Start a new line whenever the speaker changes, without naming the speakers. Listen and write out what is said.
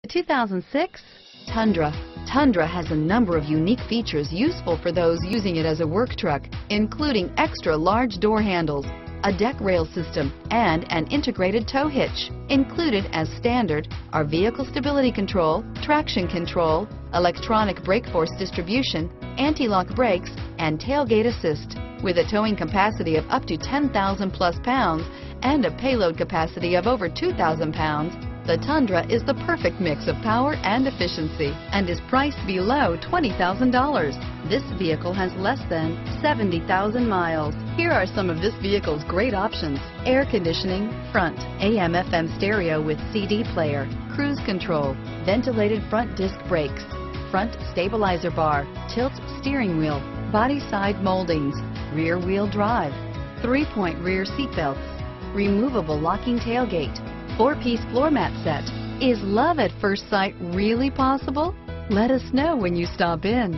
2006 Tundra. Tundra has a number of unique features useful for those using it as a work truck, including extra large door handles, a deck rail system, and an integrated tow hitch. Included as standard are vehicle stability control, traction control, electronic brake force distribution, anti-lock brakes, and tailgate assist. With a towing capacity of up to 10,000 plus pounds and a payload capacity of over 2,000 pounds, the Tundra is the perfect mix of power and efficiency and is priced below $20,000. This vehicle has less than 70,000 miles. Here are some of this vehicle's great options: air conditioning, front, AM/FM stereo with CD player, cruise control, ventilated front disc brakes, front stabilizer bar, tilt steering wheel, body side moldings, rear wheel drive, 3-point rear seat belts, removable locking tailgate, 4-piece floor mat set. Is love at first sight really possible? Let us know when you stop in.